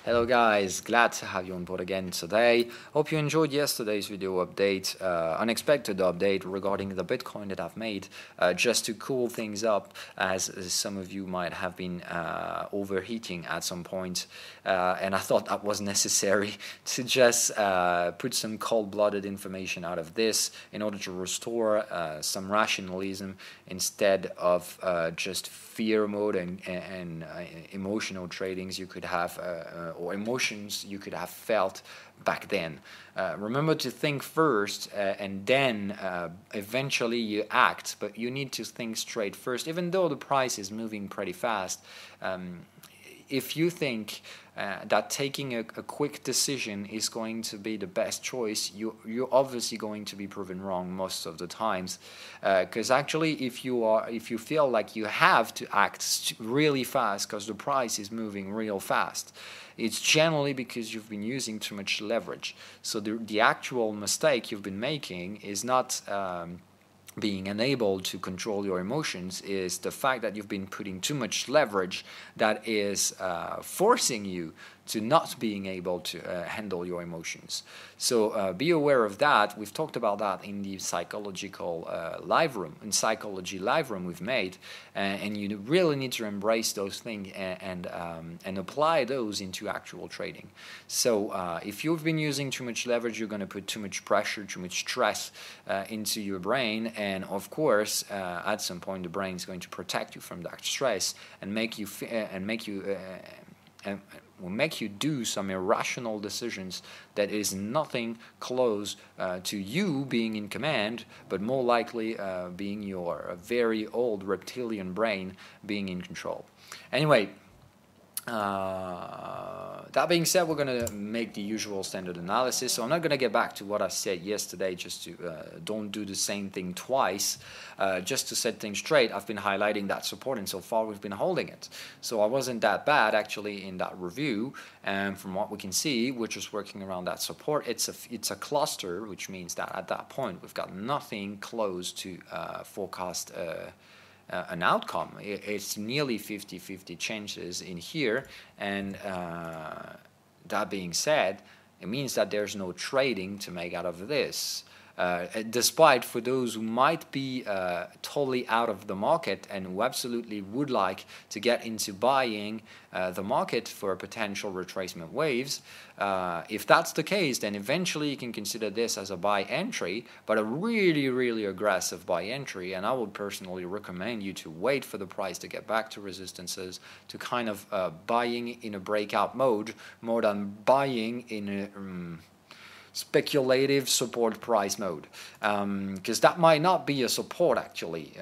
Hello guys, glad to have you on board again today. Hope you enjoyed yesterday's video update, unexpected update regarding the Bitcoin that I've made, just to cool things up, as some of you might have been overheating at some point, and I thought that was necessary to just put some cold-blooded information out of this in order to restore some rationalism instead of just fear mode and emotional tradings you could have or emotions you could have felt back then. Remember to think first and then eventually you act, but you need to think straight first, even though the price is moving pretty fast. If you think that taking a quick decision is going to be the best choice, you're obviously going to be proven wrong most of the times. Because actually, if you feel like you have to act really fast because the price is moving real fast, it's generally because you've been using too much leverage. So the actual mistake you've been making is not being unable to control your emotions, is the fact that you've been putting too much leverage that is forcing you to not being able to handle your emotions. So be aware of that. We've talked about that in the psychological live room, in psychology live room we've made, and you really need to embrace those things and apply those into actual trading. So if you've been using too much leverage, you're going to put too much pressure, too much stress into your brain, and of course at some point the brain is going to protect you from that stress and will make you do some irrational decisions that is nothing close to you being in command, but more likely being your very old reptilian brain being in control. Anyway, that being said, we're going to make the usual standard analysis, so I'm not going to get back to what I said yesterday, just to don't do the same thing twice. Just to set things straight, I've been highlighting that support, and so far we've been holding it. So I wasn't that bad actually in that review, and from what we can see, we're just working around that support. It's a cluster, which means that at that point we've got nothing close to forecast an outcome. It's nearly 50-50 chances in here, and that being said, it means that there's no trading to make out of this. Despite for those who might be totally out of the market and who absolutely would like to get into buying the market for potential retracement waves, if that's the case, then eventually you can consider this as a buy entry, but a really aggressive buy entry, and I would personally recommend you to wait for the price to get back to resistances, to kind of buying in a breakout mode more than buying in a speculative support price mode, because that might not be a support actually.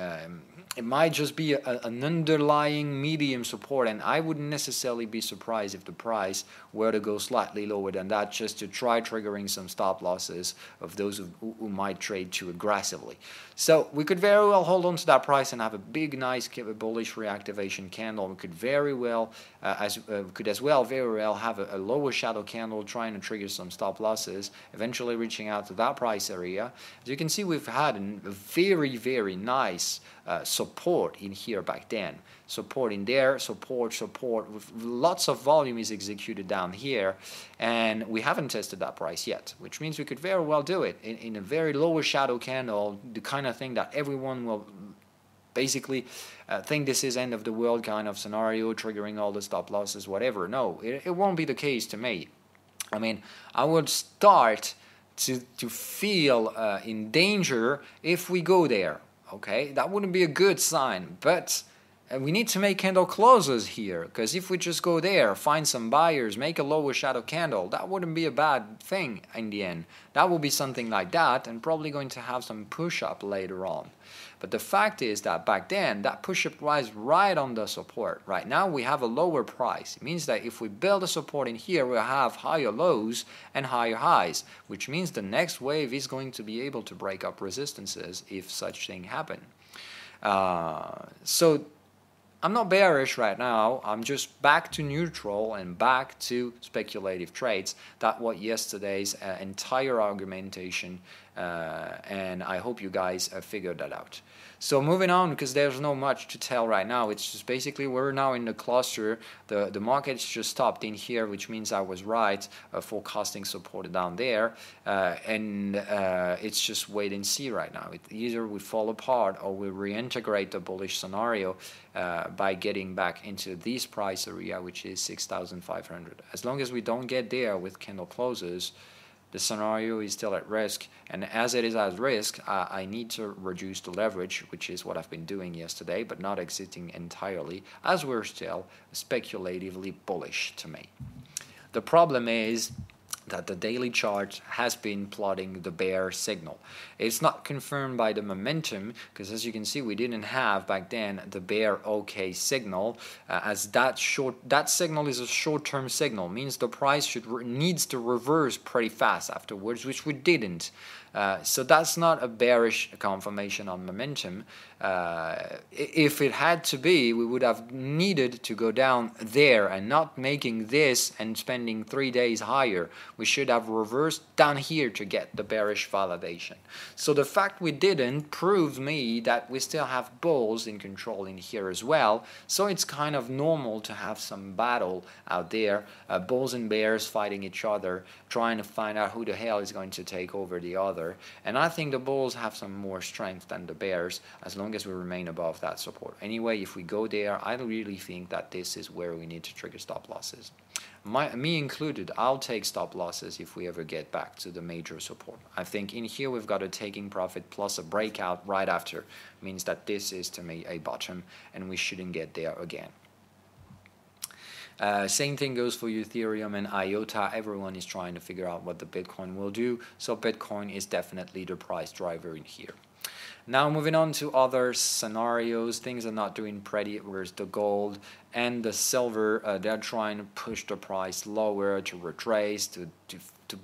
It might just be an underlying medium support, and I wouldn't necessarily be surprised if the price were to go slightly lower than that, just to try triggering some stop losses of those who might trade too aggressively. So we could very well hold on to that price and have a big, nice bullish reactivation candle. We could very well, very well have a lower shadow candle trying to trigger some stop losses, eventually reaching out to that price area. As you can see, we've had a very nice support in here back then. Support in there, support, with lots of volume is executed down here, and we haven't tested that price yet, which means we could very well do it in a very lower shadow candle, the kind of thing that everyone will basically think this is end of the world kind of scenario, triggering all the stop losses, whatever. No, it won't be the case to me. I mean, I would start to feel in danger if we go there. Okay, that wouldn't be a good sign, but we need to make candle closes here, because if we just go there, find some buyers, make a lower shadow candle, that wouldn't be a bad thing in the end. That will be something like that, and probably going to have some push-up later on. But the fact is that back then, that push-up was right on the support. Right now, we have a lower price. It means that if we build a support in here, we'll have higher lows and higher highs, which means the next wave is going to be able to break up resistances if such thing happen. So I'm not bearish right now. I'm just back to neutral and back to speculative trades. That's what yesterday's entire argumentation and I hope you guys figured that out. So moving on, because there's no much to tell right now, it's just basically we're now in the cluster. The market's just stopped in here, which means I was right, forecasting support down there, and it's just wait and see right now. Either we fall apart or we reintegrate the bullish scenario by getting back into this price area, which is 6,500. As long as we don't get there with candle closes, the scenario is still at risk, and as it is at risk, I need to reduce the leverage, which is what I've been doing yesterday, but not exiting entirely, as we're still speculatively bullish to me. The problem is that the daily chart has been plotting the bear signal. It's not confirmed by the momentum, because as you can see, we didn't have back then the bear OK signal, as that signal is a short-term signal, means the price needs to reverse pretty fast afterwards, which we didn't. So that's not a bearish confirmation on momentum. If it had to be, we would have needed to go down there and not making this and spending 3 days higher. We should have reversed down here to get the bearish validation. So the fact we didn't proves me that we still have bulls in control in here as well. So it's kind of normal to have some battle out there, bulls and bears fighting each other, trying to find out who the hell is going to take over the other. And I think the bulls have some more strength than the bears, as long as we remain above that support. Anyway, if we go there, I really think that this is where we need to trigger stop losses. Me included, I'll take stop losses if we ever get back to the major support. I think in here we've got a taking profit plus a breakout right after. Means that this is to me a bottom, and we shouldn't get there again. Same thing goes for Ethereum and IOTA. Everyone is trying to figure out what the Bitcoin will do. So Bitcoin is definitely the price driver in here. Now moving on to other scenarios, things are not doing pretty. Whereas the gold and the silver, they're trying to push the price lower to retrace, to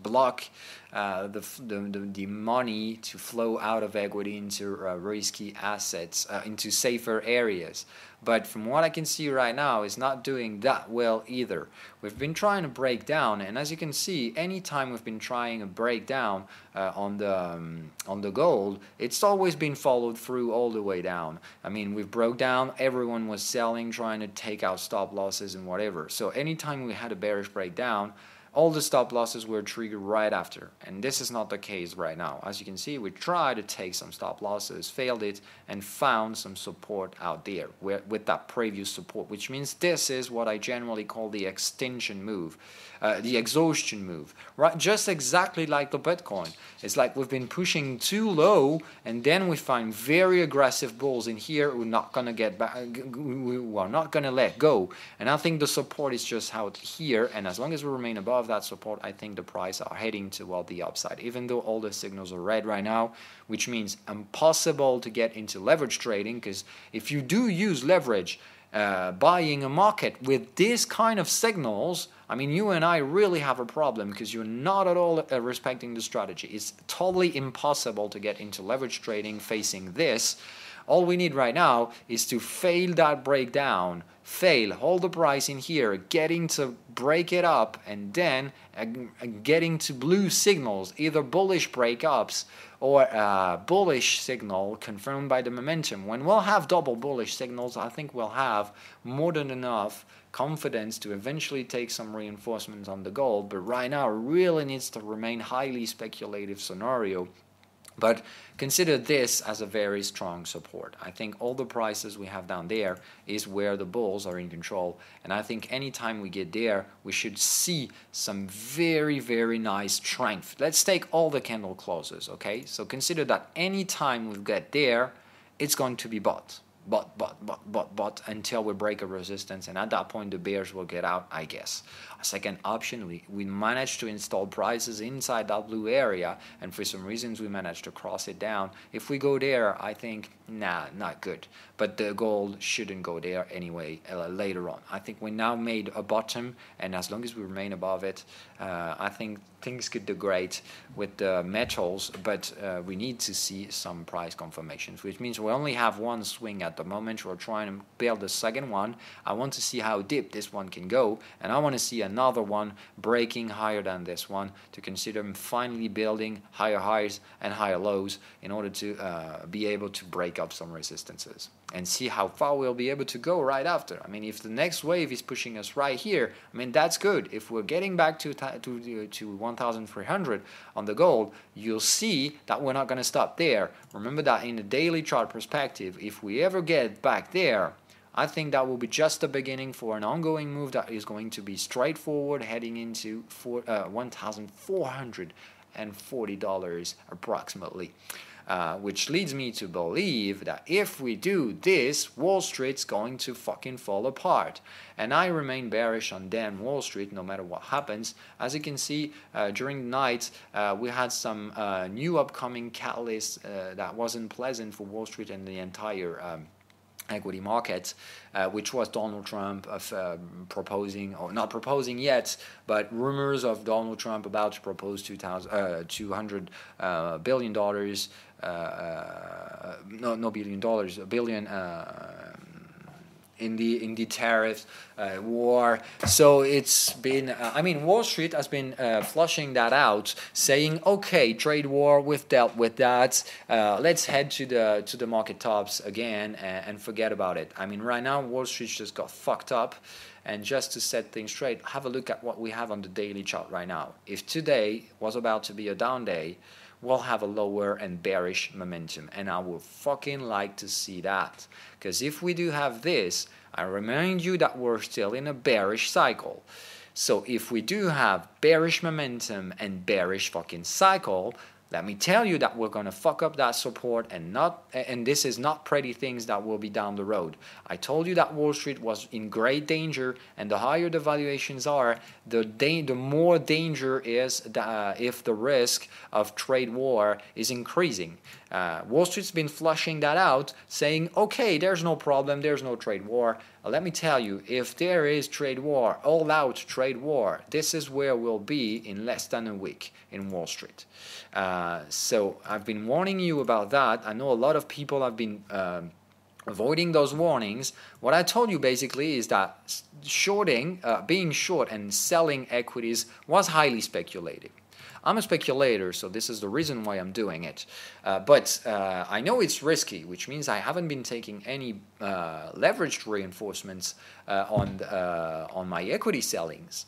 block the money to flow out of equity into risky assets, into safer areas. But from what I can see right now, it's not doing that well either. We've been trying to break down, and as you can see, anytime we've been trying to break down on the gold, it's always been followed through all the way down. I mean, we broke down, everyone was selling, trying to take out stop losses and whatever. So anytime we had a bearish breakdown, all the stop losses were triggered right after, and this is not the case right now. As you can see, we tried to take some stop losses, failed it, and found some support out there with that previous support, which means this is what I generally call the extinction move, the exhaustion move, right? Just exactly like the Bitcoin. It's like we've been pushing too low, and then we find very aggressive bulls in here who are not going to get back, who are not going to let go. And I think the support is just out here, and as long as we remain above that support, I think the price are heading toward the upside, even though all the signals are red right now, which means impossible to get into leverage trading, because if you do use leverage buying a market with this kind of signals, I mean, you and I really have a problem, because you're not at all respecting the strategy. It's totally impossible to get into leverage trading facing this. All we need right now is to fail that breakdown, hold the price in here, getting to break it up, and then getting to blue signals, either bullish breakups or bullish signal confirmed by the momentum. When we'll have double bullish signals, I think we'll have more than enough confidence to eventually take some reinforcements on the gold. But right now, it really needs to remain highly speculative scenario. But consider this as a very strong support. I think all the prices we have down there is where the bulls are in control. And I think anytime we get there, we should see some very, very nice strength. Let's take all the candle closes, okay? So consider that anytime we get there, it's going to be bought until we break a resistance, and at that point the bears will get out, I guess. A second option, we managed to install prices inside that blue area, and for some reasons we managed to cross it down. If we go there, I think, nah, not good. But the gold shouldn't go there anyway later on. I think we now made a bottom, and as long as we remain above it, I think things could do great with the metals, but we need to see some price confirmations, which means we only have one swing at at the moment. We're trying to build the second one. I want to see how deep this one can go, and I want to see another one breaking higher than this one to consider finally building higher highs and higher lows in order to be able to break up some resistances and see how far we'll be able to go right after. I mean, if the next wave is pushing us right here, I mean, that's good. If we're getting back to 1,300 on the gold, you'll see that we're not going to stop there. Remember that in the daily chart perspective, if we ever get back there, I think that will be just the beginning for an ongoing move that is going to be straightforward, heading into $1,440 approximately. Which leads me to believe that if we do this, Wall Street's going to fucking fall apart. And I remain bearish on damn Wall Street no matter what happens. As you can see, during the night, we had some new upcoming catalysts that wasn't pleasant for Wall Street and the entire equity market, which was Donald Trump proposing, or not proposing yet, but rumors of Donald Trump about to propose $200 billion, no billion dollars, a billion in the tariff war. So it's been, I mean, Wall Street has been flushing that out, saying, okay, trade war, we've dealt with that. Let's head to the market tops again and forget about it. I mean, right now Wall Street just got fucked up. And just to set things straight, have a look at what we have on the daily chart right now. If today was about to be a down day, we'll have a lower and bearish momentum, and I would fucking like to see that, because if we do have this, I remind you that we're still in a bearish cycle. So if we do have bearish momentum and bearish fucking cycle, let me tell you that we're going to fuck up that support, and this is not pretty things that will be down the road. I told you that Wall Street was in great danger, and the higher the valuations are, the more danger is if the risk of trade war is increasing. Wall Street's been flushing that out, saying, okay, there's no problem, there's no trade war. Let me tell you, if there is trade war, all out trade war, this is where we'll be in less than a week in Wall Street. So I've been warning you about that. I know a lot of people have been avoiding those warnings. What I told you basically is that being short and selling equities was highly speculative. I'm a speculator, so this is the reason why I'm doing it. But I know it's risky, which means I haven't been taking any leveraged reinforcements on my equity sellings.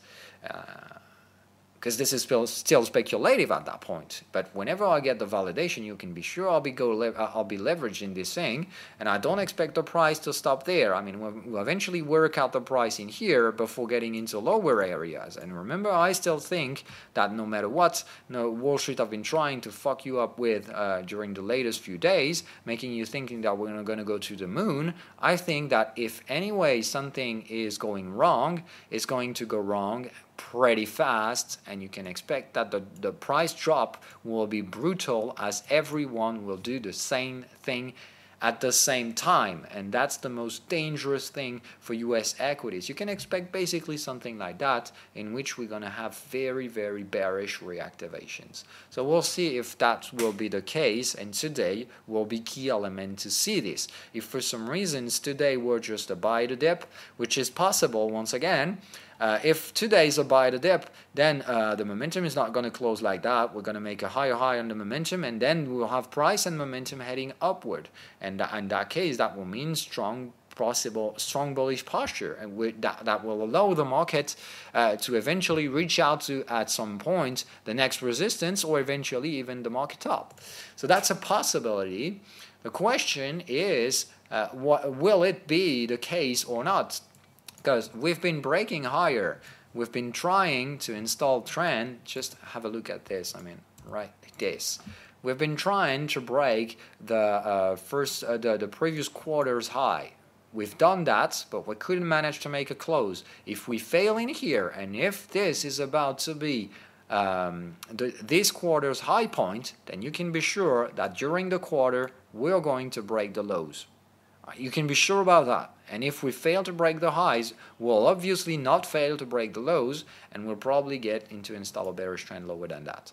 Because this is still speculative at that point. But whenever I get the validation, you can be sure I'll be leveraging this thing, and I don't expect the price to stop there. I mean, we'll eventually work out the price in here before getting into lower areas. And remember, I still think that no matter what Wall Street have been trying to fuck you up with during the latest few days, making you thinking that we're going to go to the moon, I think that if anyway something is going wrong, it's going to go wrong pretty fast, and you can expect that the price drop will be brutal, as everyone will do the same thing at the same time, and that's the most dangerous thing for US equities. You can expect basically something like that, in which we're going to have very, very bearish reactivations. So we'll see if that will be the case, and today will be key element to see this. If for some reasons today we're just a buy the dip, which is possible once again, if today is a buy the dip, then the momentum is not going to close like that. We're going to make a higher high on the momentum, and then we'll have price and momentum heading upward. And in that case, that will mean strong bullish posture, and that will allow the market to eventually reach out to, at some point, the next resistance, or eventually even the market top. So that's a possibility. The question is, will it be the case or not? Because we've been breaking higher, we've been trying to install trend. Just have a look at this. I mean, right, this. We've been trying to break the previous quarter's high. We've done that, but we couldn't manage to make a close. If we fail in here, and if this is about to be this quarter's high point, then you can be sure that during the quarter we're going to break the lows. You can be sure about that. And if we fail to break the highs, we'll obviously not fail to break the lows, and we'll probably get into install a bearish trend lower than that.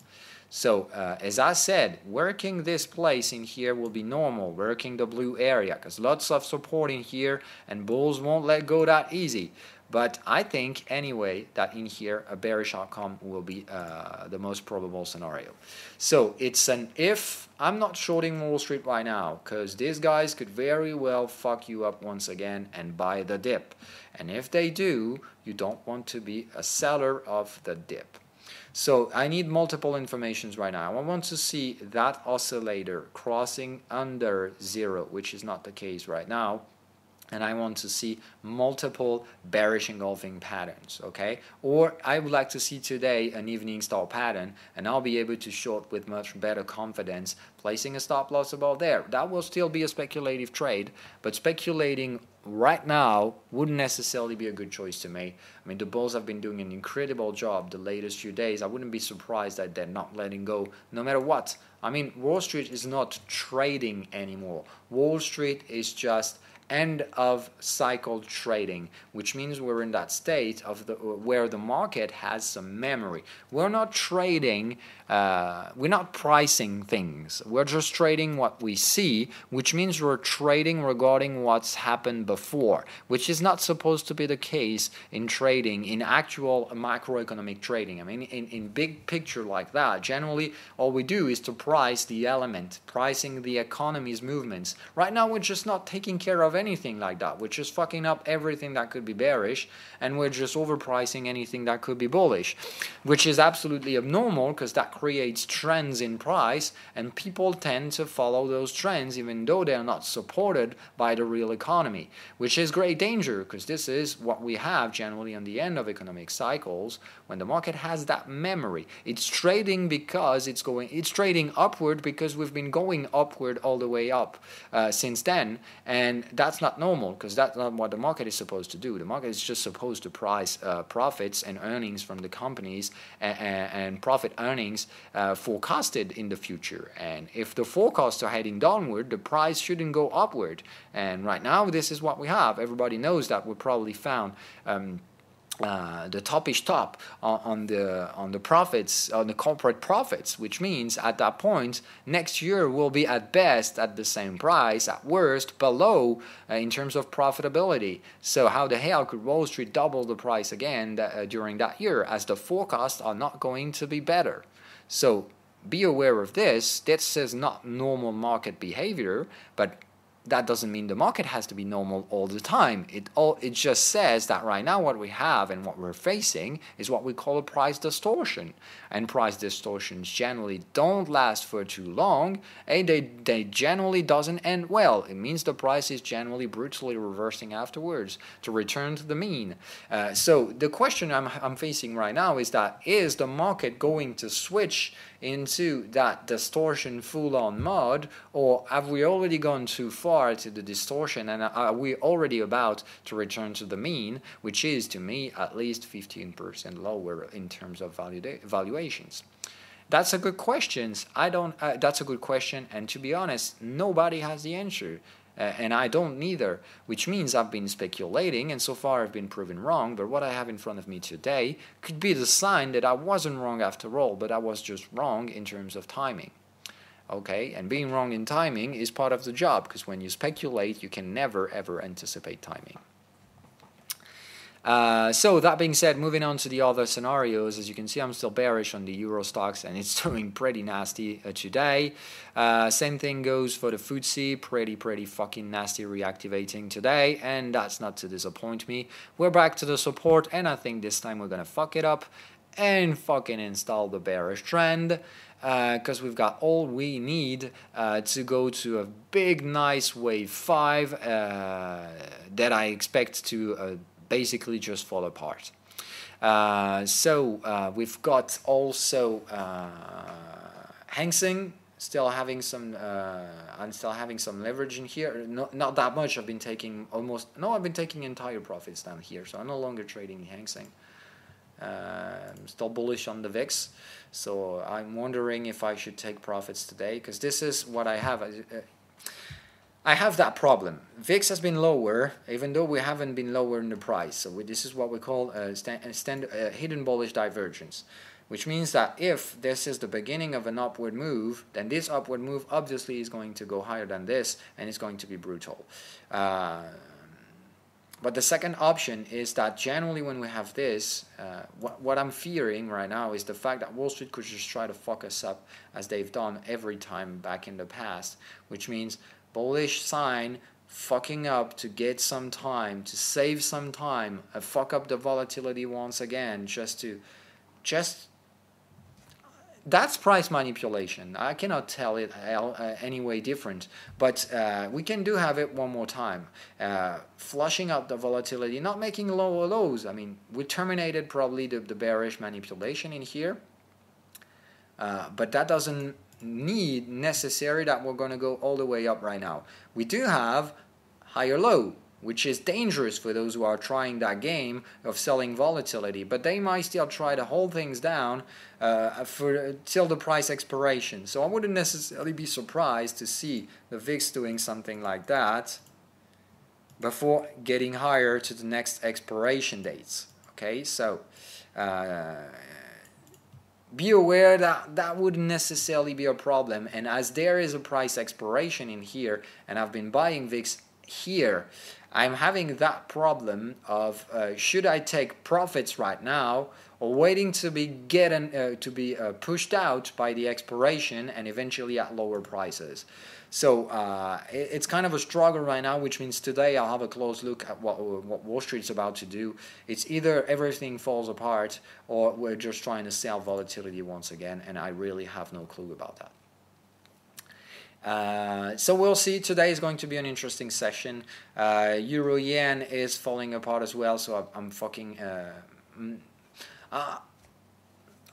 So as I said, working this place in here will be normal, working the blue area, because lots of support in here, and bulls won't let go that easy. But I think anyway that in here a bearish outcome will be the most probable scenario. So it's an if. I'm not shorting Wall Street right now, because these guys could very well fuck you up once again and buy the dip. And if they do, you don't want to be a seller of the dip. So I need multiple informations right now. I want to see that oscillator crossing under 0, which is not the case right now. And I want to see multiple bearish engulfing patterns, okay? Or I would like to see today an evening star pattern, and I'll be able to short with much better confidence, placing a stop loss above there. That will still be a speculative trade, but speculating right now wouldn't necessarily be a good choice to me. I mean, the bulls have been doing an incredible job the latest few days. I wouldn't be surprised that they're not letting go no matter what. I mean, Wall Street is not trading anymore. Wall Street is just end of cycle trading, which means we're in that state of where the market has some memory. We're not trading, we're not pricing things. We're just trading what we see, which means we're trading regarding what's happened before, which is not supposed to be the case in trading, in actual macroeconomic trading. I mean, in big picture like that, generally all we do is to price the element, pricing the economy's movements. Right now we're just not taking care of anything like that. We're just fucking up everything that could be bearish, and we're just overpricing anything that could be bullish, which is absolutely abnormal because that creates trends in price, and people tend to follow those trends even though they're not supported by the real economy, which is great danger because this is what we have generally on the end of economic cycles when the market has that memory. It's trading because it's trading upward because we've been going upward all the way up since then, and that's not normal because that's not what the market is supposed to do. The market is just supposed to price profits and earnings from the companies and profit earnings forecasted in the future. And if the forecasts are heading downward, the price shouldn't go upward. And right now, this is what we have. Everybody knows that we probably found the topish top on the profits, on the corporate profits, which means at that point next year will be at best at the same price, at worst below in terms of profitability. So how the hell could Wall Street double the price again during that year, as the forecasts are not going to be better? So be aware of this. This is not normal market behavior, but that doesn't mean the market has to be normal all the time. It just says that right now what we have and what we're facing is what we call a price distortion. And price distortions generally don't last for too long, and they generally doesn't end well. It means the price is generally brutally reversing afterwards to return to the mean. So the question I'm facing right now is that, is the market going to switch into that distortion full-on mode, or have we already gone too far to the distortion and are we already about to return to the mean, which is to me at least 15% lower in terms of valuations? That's a good question. That's a good question, and to be honest, nobody has the answer. And I don't neither, which means I've been speculating, and so far I've been proven wrong, but what I have in front of me today could be the sign that I wasn't wrong after all, but I was just wrong in terms of timing. Okay, and being wrong in timing is part of the job, because when you speculate, you can never ever anticipate timing. So that being said, moving on to the other scenarios, as you can see, I'm still bearish on the Euro stocks, and it's doing pretty nasty today. Same thing goes for the FTSE, pretty fucking nasty reactivating today, and that's not to disappoint me. We're back to the support, and I think this time we're gonna fuck it up and fucking install the bearish trend, because we've got all we need to go to a big nice wave 5 that I expect to basically just fall apart. So we've got also Hang Seng still having some I'm still having some leverage in here. Not that much. I've been taking I've been taking entire profits down here, so I'm no longer trading Hang Seng. I'm still bullish on the VIX, so I'm wondering if I should take profits today, because this is what I have. I have that problem. VIX has been lower, even though we haven't been lower in the price. So this is what we call a hidden bullish divergence, which means that if this is the beginning of an upward move, then this upward move obviously is going to go higher than this, and it's going to be brutal. But the second option is that generally when we have this, what I'm fearing right now is the fact that Wall Street could just try to fuck us up as they've done every time back in the past, which means bullish sign, fucking up to get some time, to save some time, fuck up the volatility once again, that's price manipulation. I cannot tell it any way different, but we can have it one more time. Flushing out the volatility, not making lower lows. I mean, we terminated probably the bearish manipulation in here, but that doesn't need necessary that we're going to go all the way up right now. We do have higher low, which is dangerous for those who are trying that game of selling volatility, but they might still try to hold things down till the price expiration. So I wouldn't necessarily be surprised to see the VIX doing something like that before getting higher to the next expiration dates. Okay, so be aware that that wouldn't necessarily be a problem, and as there is a price expiration in here, and I've been buying VIX here, I'm having that problem of should I take profits right now or waiting to be pushed out by the expiration and eventually at lower prices. So it's kind of a struggle right now, which means today I'll have a close look at what Wall Street's about to do. It's either everything falls apart or we're just trying to sell volatility once again, and I really have no clue about that. So we'll see. Today is going to be an interesting session. Euro yen is falling apart as well, so I'm fucking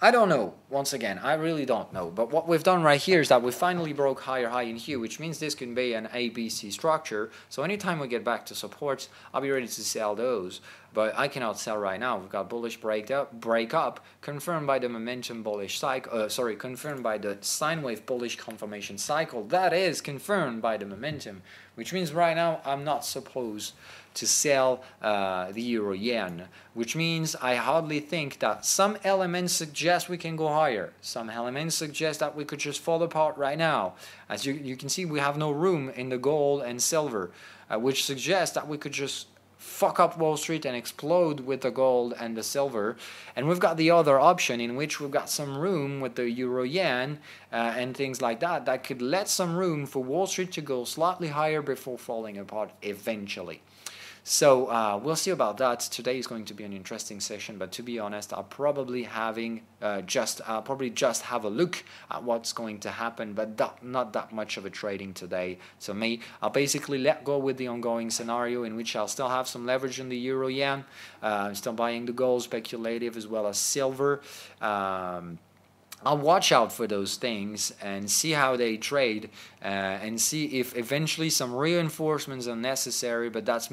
I don't know. Once again, I really don't know. But what we've done right here is that we finally broke higher high in here, which means this can be an ABC structure. So anytime we get back to supports, I'll be ready to sell those. But I cannot sell right now. We've got bullish break up, confirmed by the momentum bullish cycle. Confirmed by the sine wave bullish confirmation cycle. That is confirmed by the momentum, which means right now I'm not supposed to sell the euro yen, which means I hardly think that some elements suggest we can go higher. Some elements suggest that we could just fall apart right now. As you can see, we have no room in the gold and silver, which suggests that we could just fuck up Wall Street and explode with the gold and the silver. And we've got the other option in which we've got some room with the euro yen and things like that that could let some room for Wall Street to go slightly higher before falling apart eventually. So we'll see about that. Today is going to be an interesting session, but to be honest, I'll probably just have a look at what's going to happen, but not that much of a trading today. So I'll basically let go with the ongoing scenario in which I'll still have some leverage in the euro yen. I'm still buying the gold speculative as well as silver. I'll watch out for those things and see how they trade and see if eventually some reinforcements are necessary, but that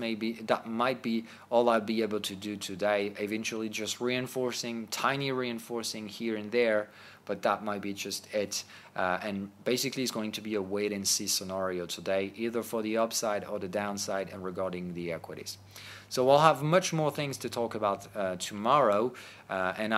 might be all I'll be able to do today. Eventually just tiny reinforcing here and there, but that might be just it. And basically it's going to be a wait and see scenario today, either for the upside or the downside and regarding the equities. So we'll have much more things to talk about tomorrow, and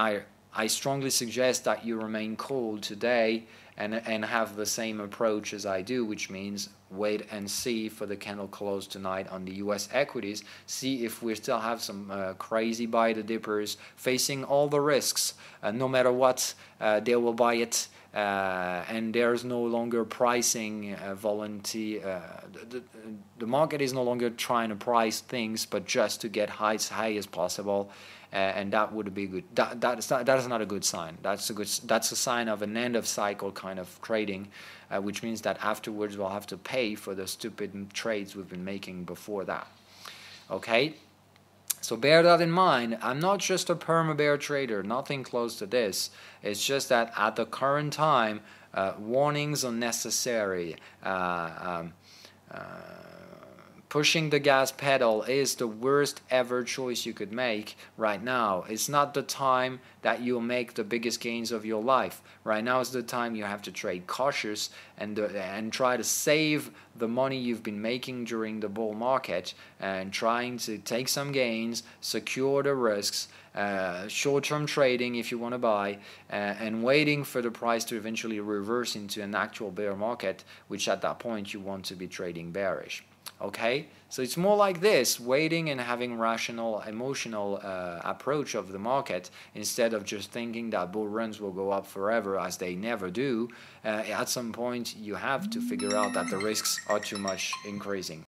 I strongly suggest that you remain cool today and have the same approach as I do, which means wait and see for the candle close tonight on the US equities. See if we still have some crazy buy the dippers facing all the risks. No matter what, they will buy it. And there's no longer pricing the market is no longer trying to price things, but just to get high as possible. And that would be good. That is not a good sign. That's a sign of an end of cycle kind of trading, which means that afterwards we'll have to pay for the stupid trades we've been making before that. Okay, so bear that in mind. I'm not just a perma-bear trader. Nothing close to this. It's just that at the current time, warnings are necessary. pushing the gas pedal is the worst ever choice you could make right now. It's not the time that you'll make the biggest gains of your life. Right now is the time you have to trade cautious and try to save the money you've been making during the bull market and trying to take some gains, secure the risks, short-term trading if you want to buy, and waiting for the price to eventually reverse into an actual bear market, which at that point you want to be trading bearish. Okay, so it's more like this, waiting and having rational, emotional approach of the market instead of just thinking that bull runs will go up forever, as they never do. At some point, you have to figure out that the risks are too much increasing.